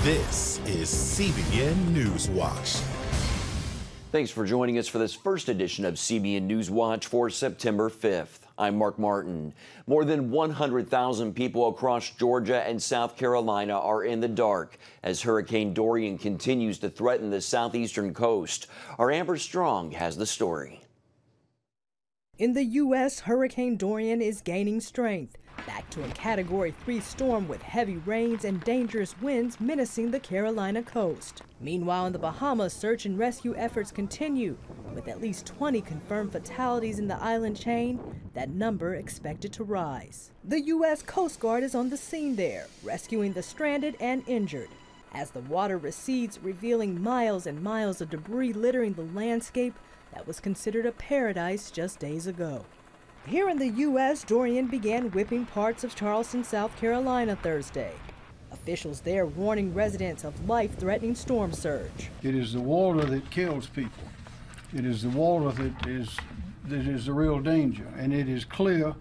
This is CBN NewsWatch. Thanks for joining us for this first edition of CBN NewsWatch for September 5th. I'm Mark Martin. More than 100,000 people across Georgia and South Carolina are in the dark as Hurricane Dorian continues to threaten the southeastern coast. Our Amber Strong has the story. In the U.S., Hurricane Dorian is gaining strength, back to a Category 3 storm with heavy rains and dangerous winds menacing the Carolina coast. Meanwhile, in the Bahamas, search and rescue efforts continue, with at least 20 confirmed fatalities in the island chain, that number expected to rise. The U.S. Coast Guard is on the scene there, rescuing the stranded and injured. As the water recedes, revealing miles and miles of debris littering the landscape that was considered a paradise just days ago. Here in the U.S., Dorian began whipping parts of Charleston, South Carolina Thursday. Officials there warning residents of life-threatening storm surge. It is the water that kills people. It is the water that is the real danger, and it is clear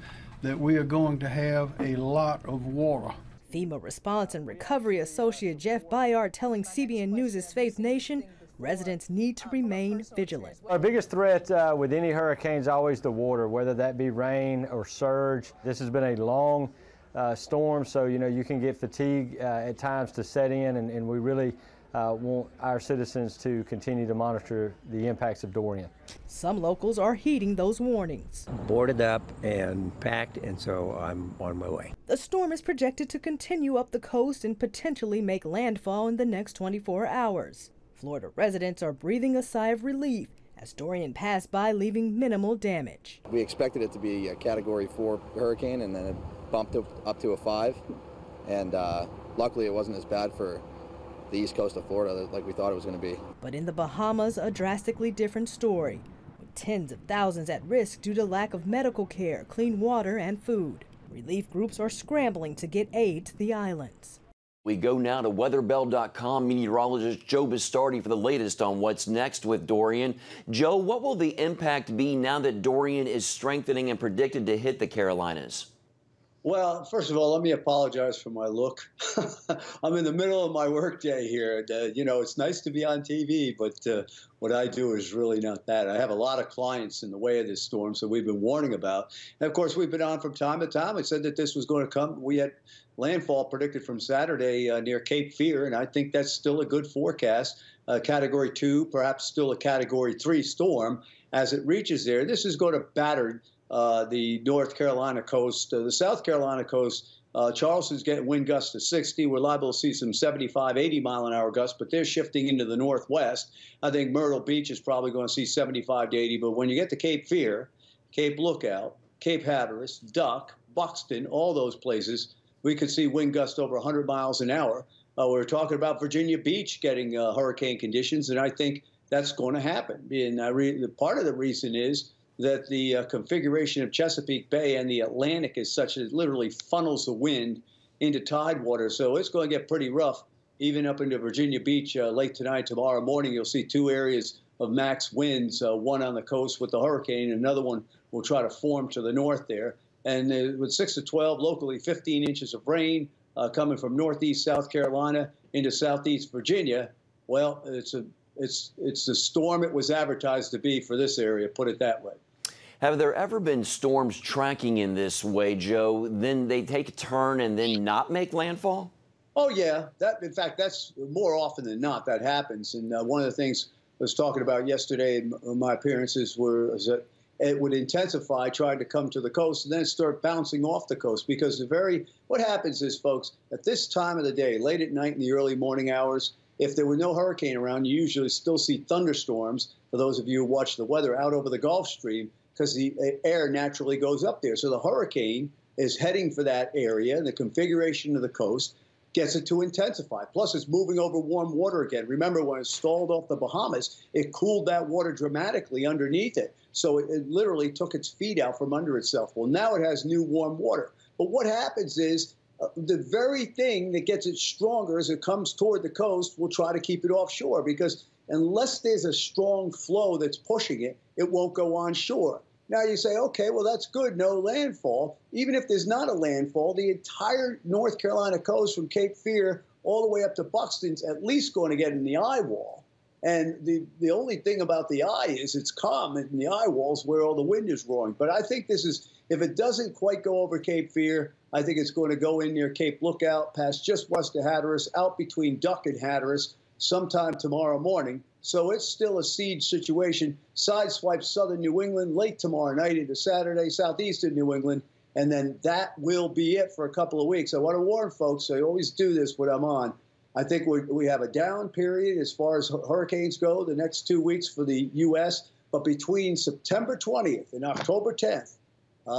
that we are going to have a lot of water. FEMA Response and Recovery Associate Jeff Bayard telling CBN News' Faith Nation residents need to remain vigilant. Our biggest threat with any hurricane is always the water, whether that be rain or surge. This has been a long storm, so you can get fatigue at times to set in, and we really want our citizens to continue to monitor the impacts of Dorian. Some locals are heeding those warnings. Boarded up and packed, and so I'm on my way. The storm is projected to continue up the coast and potentially make landfall in the next 24 hours. Florida residents are breathing a sigh of relief as Dorian passed by, leaving minimal damage. We expected it to be a Category 4 hurricane, and then it bumped up to a 5. And luckily it wasn't as bad for the east coast of Florida like we thought it was going to be. But in the Bahamas, a drastically different story, with tens of thousands at risk due to lack of medical care, clean water, and food. Relief groups are scrambling to get aid to the islands. We go now to weatherbell.com meteorologist Joe Bastardi for the latest on what's next with Dorian. Joe, what will the impact be now that Dorian is strengthening and predicted to hit the Carolinas? Well, first of all, let me apologize for my look. I'm in the middle of my workday here. It's nice to be on TV, but what I do is really not that. I have a lot of clients in the way of this storm, so we've been warning about. And, of course, we've been on from time to time. I said that this was going to come. We had landfall predicted from Saturday near Cape Fear, and I think that's still a good forecast. Category 2, perhaps still a Category 3 storm as it reaches there. This is going to batter the North Carolina coast, the South Carolina coast. Charleston's getting wind gusts to 60. We're liable to see some 75, 80-mile-an-hour gusts, but they're shifting into the northwest. I think Myrtle Beach is probably going to see 75 to 80. But when you get to Cape Fear, Cape Lookout, Cape Hatteras, Duck, Buxton, all those places, we could see wind gusts over 100 miles an hour. We're talking about Virginia Beach getting hurricane conditions, and I think that's going to happen. And part of the reason is that the configuration of Chesapeake Bay and the Atlantic is such that it literally funnels the wind into tidewater. So it's going to get pretty rough, even up into Virginia Beach late tonight, tomorrow morning. You'll see 2 areas of max winds, one on the coast with the hurricane, and another one will try to form to the north there. And with 6 to 12, locally 15 inches of rain coming from northeast South Carolina into southeast Virginia. Well, it's the storm it was advertised to be for this area, put it that way. Have there ever been storms tracking in this way, Joe, then they take a turn and then not make landfall? Oh, yeah. In fact, that's more often than not that happens. And one of the things I was talking about yesterday in my appearances was that it would intensify, trying to come to the coast, and then start bouncing off the coast. Because what happens is, folks, at this time of the day, late at night in the early morning hours, if there were no hurricane around, you usually still see thunderstorms, for those of you who watch the weather, out over the Gulf Stream, because the air naturally goes up there. So the hurricane is heading for that area, and the configuration of the coast gets it to intensify. Plus, it's moving over warm water again. Remember, when it stalled off the Bahamas, it cooled that water dramatically underneath it. So it literally took its feet out from under itself. Well, now it has new warm water. But what happens is the very thing that gets it stronger as it comes toward the coast will try to keep it offshore, because unless there's a strong flow that's pushing it, it won't go on shore. Now you say, okay, well, that's good, no landfall. Even if there's not a landfall, the entire North Carolina coast from Cape Fear all the way up to Buxton's at least going to get in the eye wall. And the only thing about the eye is it's calm in the eye walls where all the wind is roaring. But I think this is, if it doesn't quite go over Cape Fear, I think it's going to go in near Cape Lookout, past just west of Hatteras, out between Duck and Hatteras sometime tomorrow morning. So it's still a siege situation. Sideswipe southern New England late tomorrow night into Saturday, southeastern New England. And then that will be it for a couple of weeks. I want to warn folks, I always do this when I'm on. I think we have a down period as far as hurricanes go the next 2 weeks for the U.S., but between September 20th and October 10th,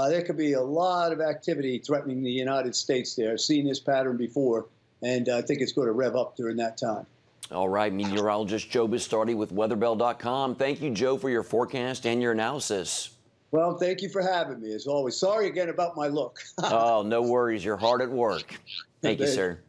there could be a lot of activity threatening the United States there. I've seen this pattern before, and I think it's going to rev up during that time. All right, meteorologist Joe Bastardi with weatherbell.com. Thank you, Joe, for your forecast and your analysis. Well, thank you for having me, as always. Sorry again about my look. Oh, no worries. You're hard at work. Thank you, sir.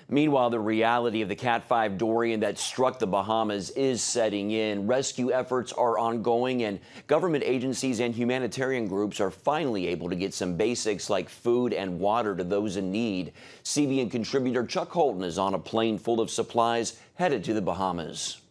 Meanwhile, the reality of the Cat 5 Dorian that struck the Bahamas is setting in. Rescue efforts are ongoing, and government agencies and humanitarian groups are finally able to get some basics like food and water to those in need. CBN contributor Chuck Holton is on a plane full of supplies headed to the Bahamas.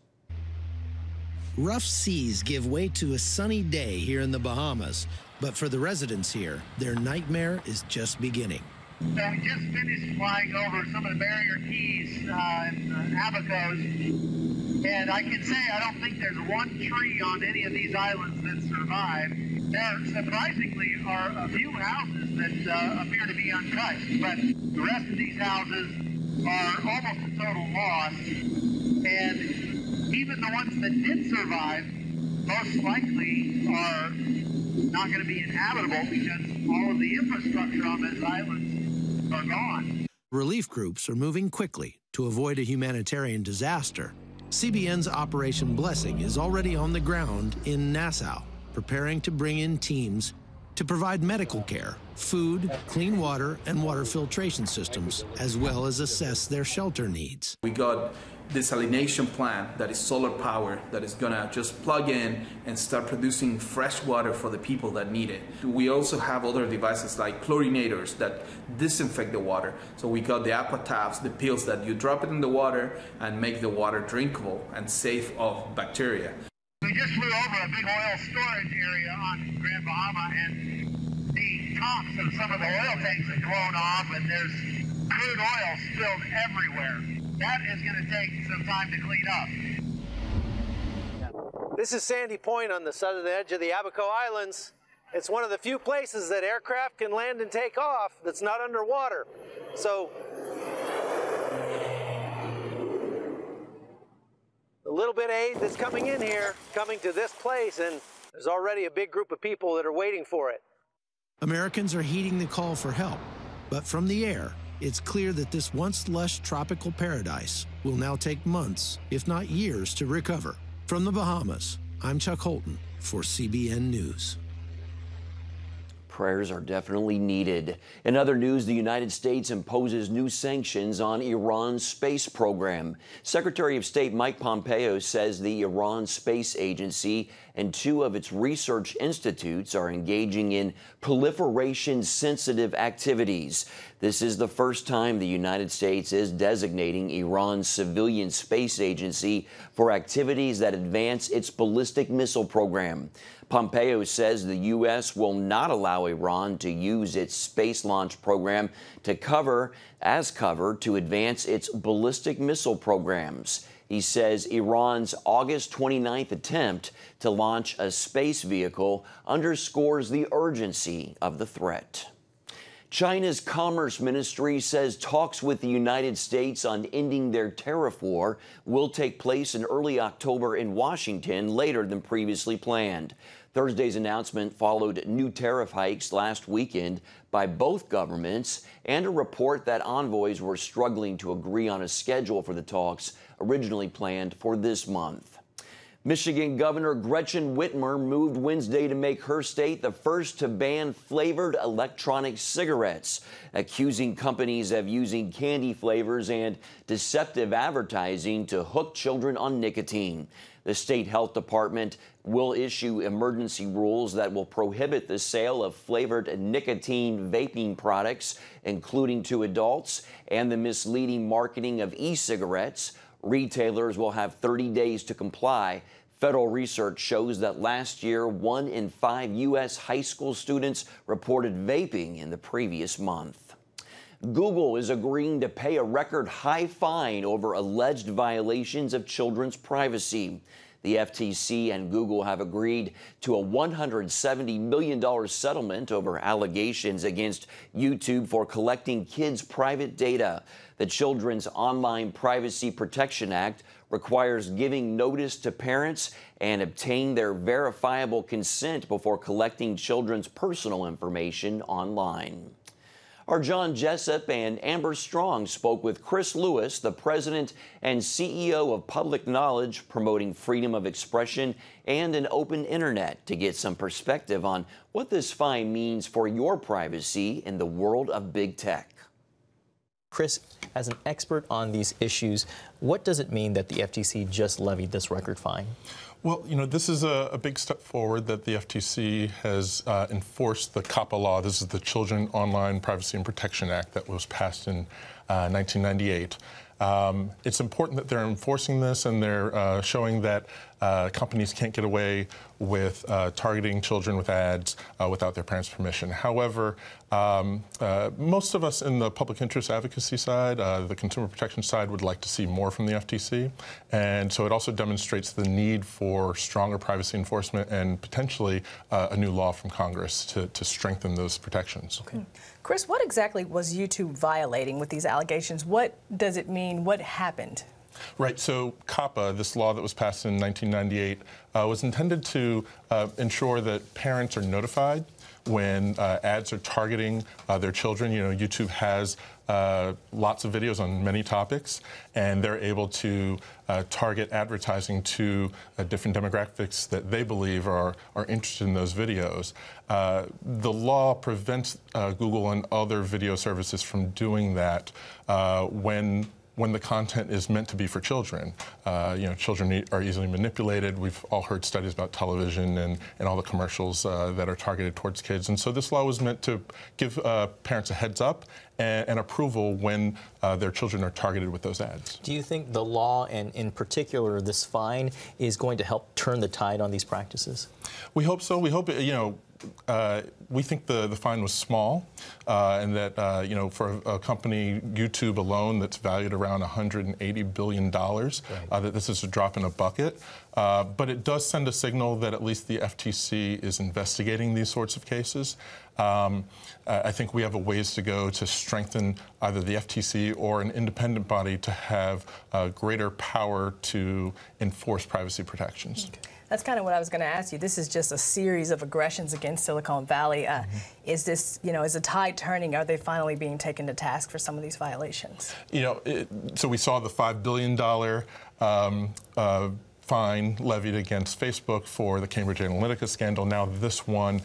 Rough seas give way to a sunny day here in the Bahamas, but for the residents here, their nightmare is just beginning. So we just finished flying over some of the barrier keys and the Abacos, and I can say I don't think there's one tree on any of these islands that survived. There surprisingly are a few houses that appear to be untouched, but the rest of these houses are almost a total loss, and even the ones that did survive most likely are not going to be inhabitable because all of the infrastructure on these islands are gone. Relief groups are moving quickly to avoid a humanitarian disaster. CBN's Operation Blessing is already on the ground in Nassau, preparing to bring in teams to provide medical care, food, clean water, and water filtration systems, as well as assess their shelter needs. We got desalination plant that is solar powered, that is gonna just plug in and start producing fresh water for the people that need it. We also have other devices like chlorinators that disinfect the water. So we got the aqua tabs, the pills that you drop it in the water and make the water drinkable and safe of bacteria. We just flew over a big oil storage area on Grand Bahama, and the tops of some of the oil tanks have blown off, and there's crude oil spilled everywhere. That is going to take some time to clean up. This is Sandy Point on the southern edge of the Abaco Islands. It's one of the few places that aircraft can land and take off that's not underwater. So a little bit of aid that's coming in here, coming to this place, and there's already a big group of people that are waiting for it. Americans are heeding the call for help, but from the air, it's clear that this once lush tropical paradise will now take months, if not years, to recover. From the Bahamas, I'm Chuck Holton for CBN News. Prayers are definitely needed. In other news, the United States imposes new sanctions on Iran's space program. Secretary of State Mike Pompeo says the Iran Space Agency and two of its research institutes are engaging in proliferation-sensitive activities. This is the first time the United States is designating Iran's civilian space agency for activities that advance its ballistic missile program. Pompeo says the U.S. will not allow Iran to use its space launch program to cover to advance its ballistic missile programs. He says Iran's August 29th attempt to launch a space vehicle underscores the urgency of the threat. China's Commerce Ministry says talks with the United States on ending their tariff war will take place in early October in Washington, later than previously planned. Thursday's announcement followed new tariff hikes last weekend by both governments and a report that envoys were struggling to agree on a schedule for the talks originally planned for this month. Michigan Governor Gretchen Whitmer moved Wednesday to make her state the first to ban flavored electronic cigarettes, accusing companies of using candy flavors and deceptive advertising to hook children on nicotine. The state health department will issue emergency rules that will prohibit the sale of flavored nicotine vaping products, including to adults, and the misleading marketing of e-cigarettes. Retailers will have 30 days to comply. Federal research shows that last year, 1 in 5 U.S. high school students reported vaping in the previous month. Google is agreeing to pay a record high fine over alleged violations of children's privacy. The FTC and Google have agreed to a $170 million settlement over allegations against YouTube for collecting kids' private data. The Children's Online Privacy Protection Act requires giving notice to parents and obtaining their verifiable consent before collecting children's personal information online. Our John Jessup and Amber Strong spoke with Chris Lewis, the president and CEO of Public Knowledge, promoting freedom of expression and an open internet, to get some perspective on what this fine means for your privacy in the world of big tech. Chris, as an expert on these issues, what does it mean that the FTC just levied this record fine? Well, you know, this is a big step forward that the FTC has enforced the COPPA law. This is the Children Online Privacy and Protection Act that was passed in 1998. It's important that they're enforcing this, and they're showing that companies can't get away with targeting children with ads without their parents' permission. However, most of us in the public interest advocacy side, the consumer protection side, would like to see more from the FTC. And so it also demonstrates the need for stronger privacy enforcement and potentially a new law from Congress to strengthen those protections. Okay. Chris, what exactly was YouTube violating with these allegations? What does it mean? What happened? Right. So COPPA, this law that was passed in 1998, was intended to ensure that parents are notified when ads are targeting their children. You know, YouTube has lots of videos on many topics, and they're able to target advertising to different demographics that they believe are interested in those videos. The law prevents Google and other video services from doing that when the content is meant to be for children. You know, children are easily manipulated. We've all heard studies about television and all the commercials that are targeted towards kids. And so this law was meant to give parents a heads up and approval when their children are targeted with those ads. Do you think the law, and in particular this fine, is going to help turn the tide on these practices? We hope so. We hope, you know, we think the fine was small, and that, you know, for a company, YouTube alone, that's valued around $180 billion, that this is a drop in a bucket. But it does send a signal that at least the FTC is investigating these sorts of cases. I think we have a ways to go to strengthen either the FTC or an independent body to have greater power to enforce privacy protections. Okay. That's kind of what I was going to ask you. This is just a series of aggressions against Silicon Valley. Is this, you know, is the tide turning? Are they finally being taken to task for some of these violations? You know, so we saw the $5 billion fine levied against Facebook for the Cambridge Analytica scandal. Now this one,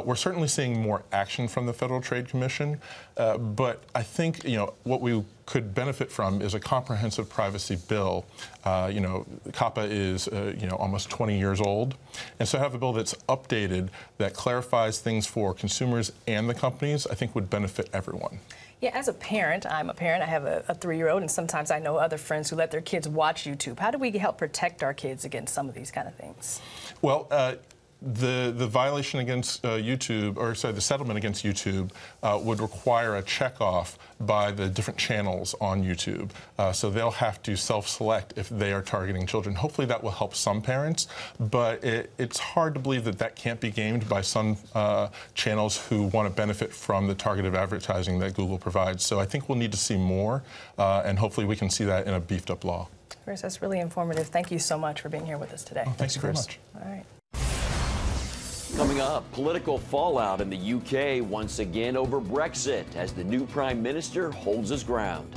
we're certainly seeing more action from the Federal Trade Commission, but I think, you know, what we could benefit from is a comprehensive privacy bill. You know, COPPA is, you know, almost 20 years old, and so have a bill that's updated, that clarifies things for consumers and the companies, I think would benefit everyone. Yeah, as a parent, I'm a parent, I have a 3-year-old, and sometimes I know other friends who let their kids watch YouTube. How do we help protect our kids against some of these kind of things? Well, the violation against YouTube, or sorry, the settlement against YouTube would require a checkoff by the different channels on YouTube. So they'll have to self-select if they are targeting children. Hopefully that will help some parents, but it's hard to believe that that can't be gamed by some channels who want to benefit from the targeted advertising that Google provides. So I think we'll need to see more, and hopefully we can see that in a beefed up law. Chris, that's really informative. Thank you so much for being here with us today. Oh, thanks very much. All right. Coming up, political fallout in the UK once again over Brexit as the new Prime Minister holds his ground.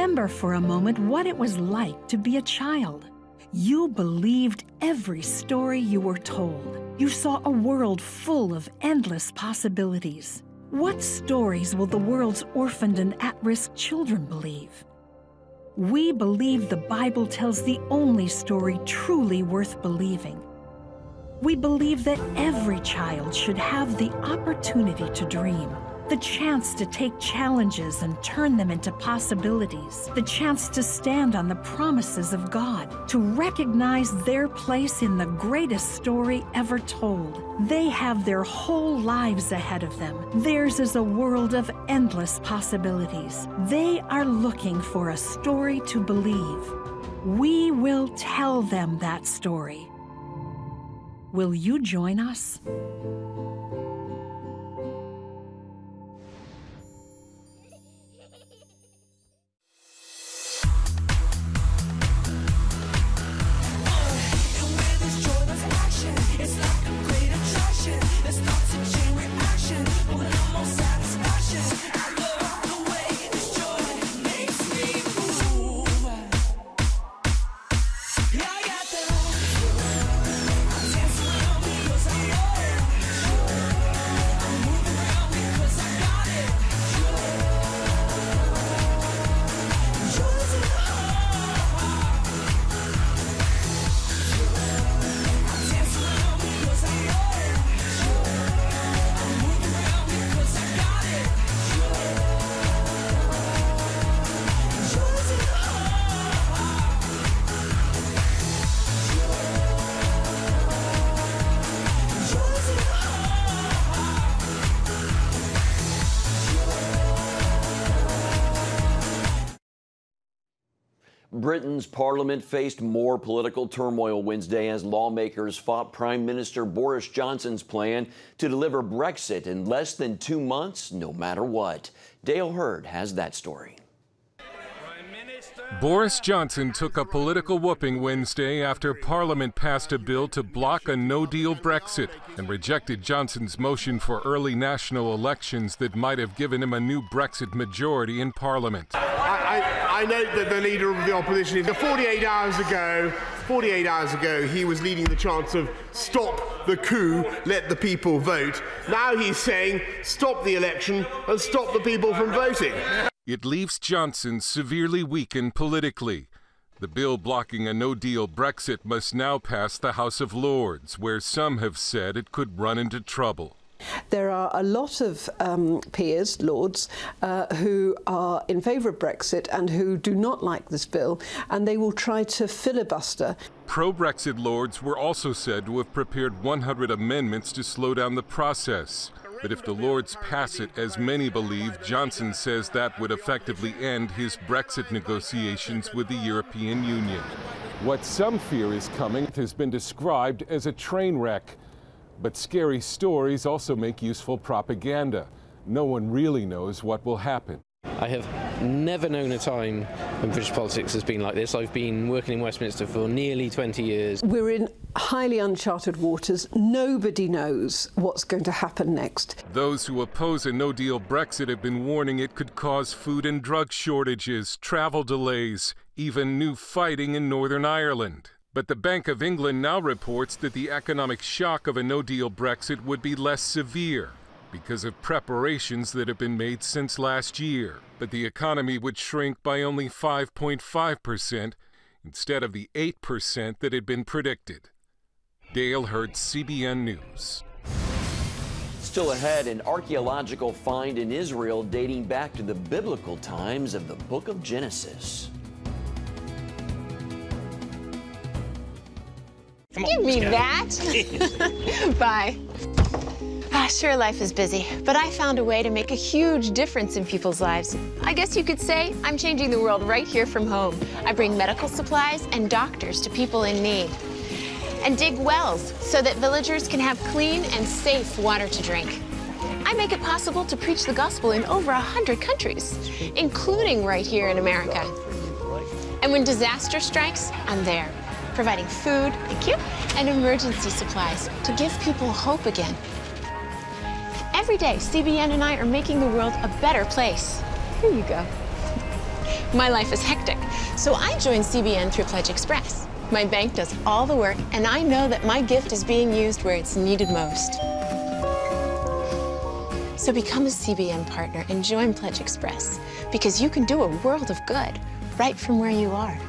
Remember for a moment what it was like to be a child. You believed every story you were told. You saw a world full of endless possibilities. What stories will the world's orphaned and at-risk children believe? We believe the Bible tells the only story truly worth believing. We believe that every child should have the opportunity to dream, the chance to take challenges and turn them into possibilities, the chance to stand on the promises of God, to recognize their place in the greatest story ever told. They have their whole lives ahead of them. Theirs is a world of endless possibilities. They are looking for a story to believe. We will tell them that story. Will you join us? Britain's parliament faced more political turmoil Wednesday as lawmakers fought Prime Minister Boris Johnson's plan to deliver Brexit in less than 2 months, no matter what. Dale Hurd has that story. Boris Johnson took a political whooping Wednesday after Parliament passed a bill to block a no-deal Brexit and rejected Johnson's motion for early national elections that might have given him a new Brexit majority in Parliament. I note that the leader of the opposition, 48 hours ago, he was leading the chants of stop the coup, let the people vote. Now he's saying stop the election and stop the people from voting. It leaves Johnson severely weakened politically. The bill blocking a no-deal Brexit must now pass the House of Lords, where some have said it could run into trouble. There are a lot of peers, Lords, who are in favour of Brexit and who do not like this bill, and they will try to filibuster. Pro-Brexit Lords were also said to have prepared 100 amendments to slow down the process. But if the Lords pass it, as many believe, Johnson says that would effectively end his Brexit negotiations with the European Union. What some fear is coming has been described as a train wreck. But scary stories also make useful propaganda. No one really knows what will happen. I have never known a time when British politics has been like this. I've been working in Westminster for nearly 20 years. We're in highly uncharted waters. Nobody knows what's going to happen next. Those who oppose a no-deal Brexit have been warning it could cause food and drug shortages, travel delays, even new fighting in Northern Ireland. But the Bank of England now reports that the economic shock of a no-deal Brexit would be less severe because of preparations that have been made since last year. But the economy would shrink by only 5.5% instead of the 8% that had been predicted. Dale Hurd, CBN News. Still ahead, an archaeological find in Israel dating back to the biblical times of the book of Genesis. Give me that. Bye. Sure, life is busy, but I found a way to make a huge difference in people's lives. I guess you could say I'm changing the world right here from home. I bring medical supplies and doctors to people in need, and dig wells so that villagers can have clean and safe water to drink. I make it possible to preach the gospel in over 100 countries, including right here in America. And when disaster strikes, I'm there, providing food, thank you, and emergency supplies to give people hope again. Every day, CBN and I are making the world a better place. Here you go. My life is hectic, so I joined CBN through Pledge Express. My bank does all the work, and I know that my gift is being used where it's needed most. So become a CBN partner and join Pledge Express, because you can do a world of good right from where you are.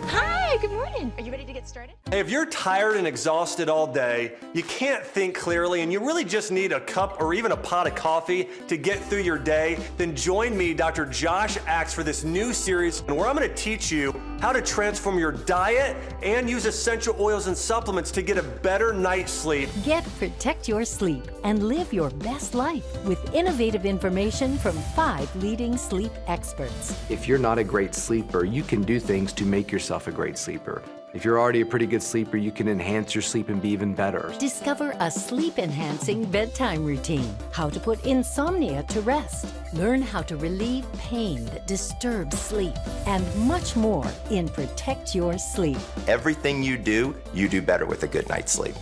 Hi, good morning. Are you ready to get started? Hey, if you're tired and exhausted all day, you can't think clearly, and you really just need a cup or even a pot of coffee to get through your day, then join me, Dr. Josh Axe, for this new series where I'm going to teach you how to transform your diet and use essential oils and supplements to get a better night's sleep. Get Protect Your Sleep and live your best life with innovative information from 5 leading sleep experts. If you're not a great sleeper, you can do things to make yourself a great sleeper. If you're already a pretty good sleeper, you can enhance your sleep and be even better. Discover a sleep-enhancing bedtime routine, how to put insomnia to rest, learn how to relieve pain that disturbs sleep, and much more in Protect Your Sleep. Everything you do better with a good night's sleep.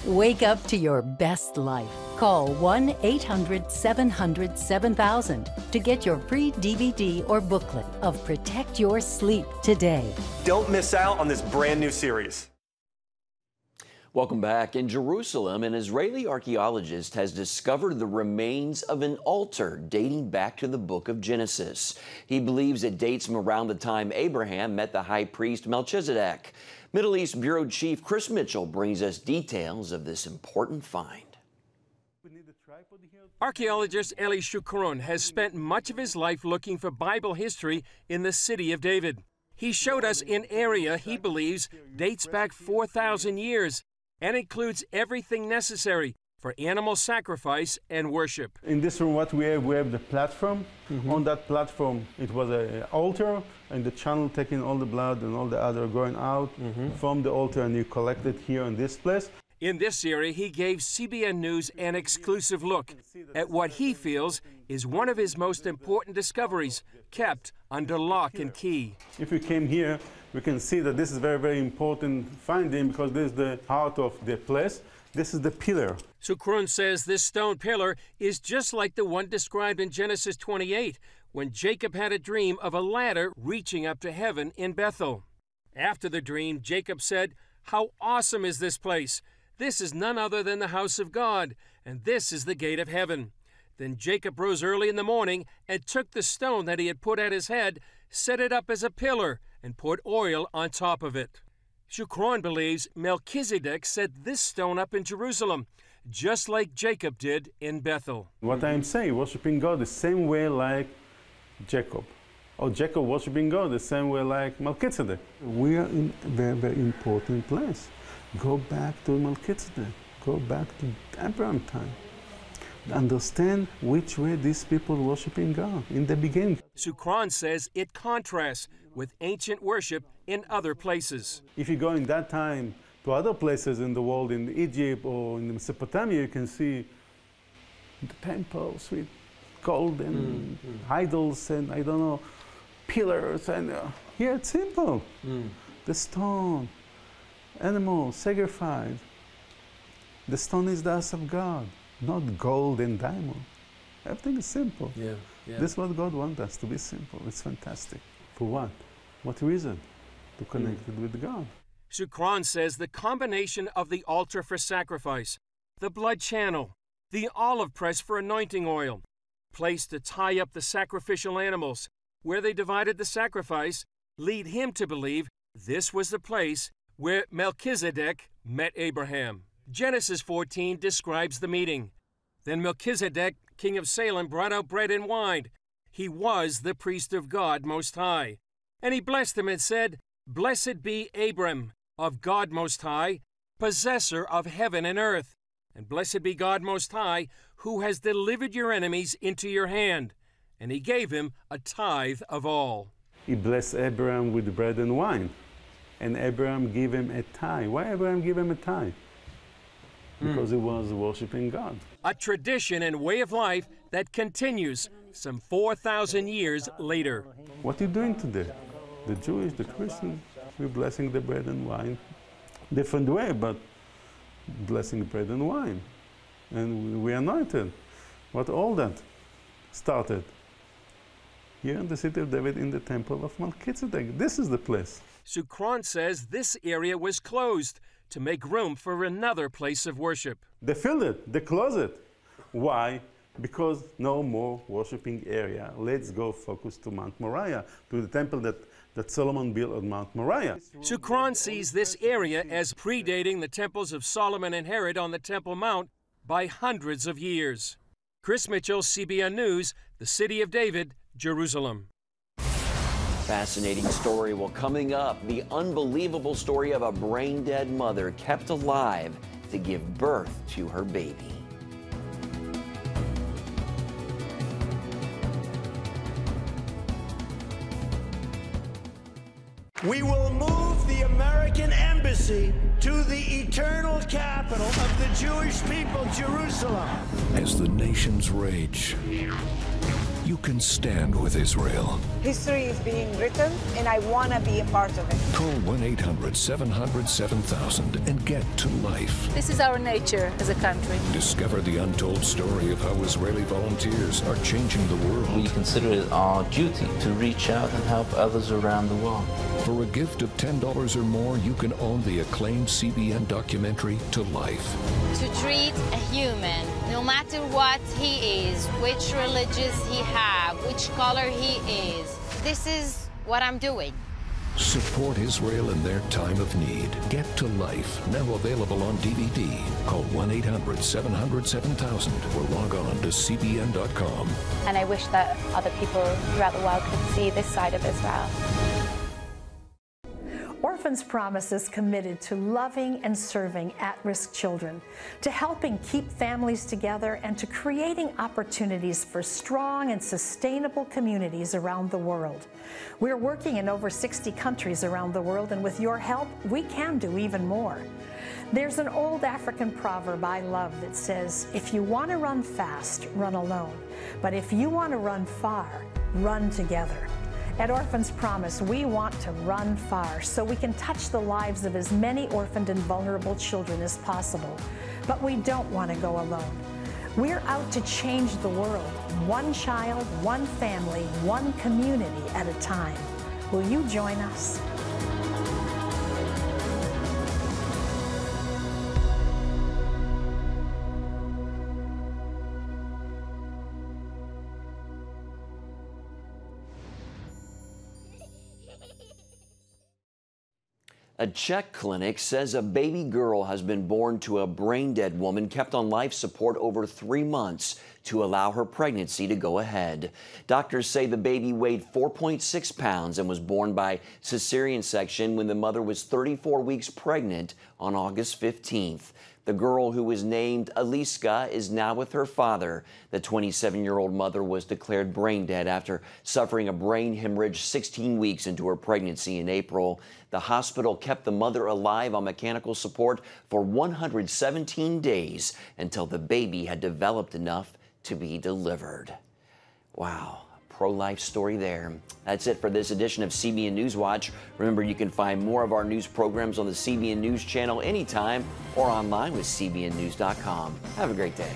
Wake up to your best life. Call 1-800-700-7000 to get your free DVD or booklet of Protect Your Sleep today. Don't miss out on this brand new series. Welcome back. In Jerusalem, an Israeli archaeologist has discovered the remains of an altar dating back to the book of Genesis. He believes it dates from around the time Abraham met the high priest Melchizedek. Middle East Bureau Chief Chris Mitchell brings us details of this important find. Archaeologist Eli Shukron has spent much of his life looking for Bible history in the city of David. He showed us an area he believes dates back 4,000 years and includes everything necessary for animal sacrifice and worship. In this room, what we have the platform. On that platform, it was an altar, and the channel taking all the blood and all the other going out from the altar, and you collect it here in this place. In this area, he gave CBN News an exclusive look at what he feels is one of his most important discoveries, kept under lock and key. If we came here, we can see that this is very, very important finding, because this is the heart of the place. This is the pillar. Shukron says this stone pillar is just like the one described in Genesis 28, when Jacob had a dream of a ladder reaching up to heaven in Bethel. After the dream, Jacob said, "How awesome is this place! This is none other than the house of God, and this is the gate of heaven." Then Jacob rose early in the morning and took the stone that he had put at his head, set it up as a pillar, and poured oil on top of it. Shukron believes Melchizedek set this stone up in Jerusalem, just like Jacob did in Bethel. What I'm saying, worshiping God the same way like Jacob, or Jacob worshiping God the same way like Melchizedek. We are in a very, very important place. Go back to Melchizedek. Go back to Abraham time. Understand which way these people worshiping God in the beginning. Shukron says it contrasts with ancient worship in other places. If you go in that time to other places in the world, in Egypt or in Mesopotamia, you can see the temples with golden idols and, I don't know, pillars. And here it's simple. The stone, animals, sacrifice. The stone is the house of God, not gold and diamond. Everything is simple. This is what God wants us to be simple. It's fantastic. For what? What reason? To connect it with God. Shukron says the combination of the altar for sacrifice, the blood channel, the olive press for anointing oil, placed to tie up the sacrificial animals, where they divided the sacrifice, lead him to believe this was the place where Melchizedek met Abraham. Genesis 14 describes the meeting. Then Melchizedek, king of Salem, brought out bread and wine. He was the priest of God Most High. And he blessed him and said, "Blessed be Abram, of God Most High, possessor of heaven and earth. And blessed be God Most High, who has delivered your enemies into your hand." And he gave him a tithe of all. He blessed Abraham with bread and wine. And Abraham gave him a tithe. Why Abraham gave him a tithe? Because he was worshiping God. A tradition and way of life that continues some 4,000 years later. What are you doing today? The Jewish, the Christian, we're blessing the bread and wine. Different way, but blessing bread and wine. And we anointed. What all that started? here in the city of David in the temple of Melchizedek. This is the place. Sukron says this area was closed to make room for another place of worship. They filled it, they closed it. Why? Because no more worshiping area. Let's go focus to Mount Moriah, to the temple that Solomon built on Mount Moriah. Sukron sees this area as predating the temples of Solomon and Herod on the Temple Mount by hundreds of years. Chris Mitchell, CBN News, the City of David, Jerusalem. Fascinating story. Well, coming up, the unbelievable story of a brain-dead mother kept alive to give birth to her baby. We will move the American embassy to the eternal capital of the Jewish people, Jerusalem. As the nations rage, you can stand with Israel. History is being written, and I want to be a part of it. Call 1-800-700-7000 and get to life. This is our nature as a country. Discover the untold story of how Israeli volunteers are changing the world. We consider it our duty to reach out and help others around the world. For a gift of $10 or more, you can own the acclaimed CBN documentary To Life. To treat a human, no matter what he is, which religious he has, which color he is, this is what I'm doing. Support Israel in their time of need. Get to Life, now available on DVD. Call 1-800-700-7000 or log on to cbn.com. And I wish that other people throughout the world could see this side of Israel. Orphans Promise is committed to loving and serving at-risk children, to helping keep families together, and to creating opportunities for strong and sustainable communities around the world. We're working in over 60 countries around the world, and with your help, we can do even more. There's an old African proverb I love that says, if you want to run fast, run alone. But if you want to run far, run together. At Orphans Promise, we want to run far so we can touch the lives of as many orphaned and vulnerable children as possible. But we don't want to go alone. We're out to change the world, one child, one family, one community at a time. Will you join us? A Czech clinic says a baby girl has been born to a brain-dead woman kept on life support over 3 months to allow her pregnancy to go ahead. Doctors say the baby weighed 4.6 pounds and was born by cesarean section when the mother was 34 weeks pregnant on August 15th. The girl, who was named Aliska, is now with her father. The 27-year-old mother was declared brain dead after suffering a brain hemorrhage 16 weeks into her pregnancy in April. The hospital kept the mother alive on mechanical support for 117 days until the baby had developed enough to be delivered. Wow. Pro-life story there. That's it for this edition of CBN NewsWatch. Remember, you can find more of our news programs on the CBN News channel anytime or online with cbnnews.com. Have a great day.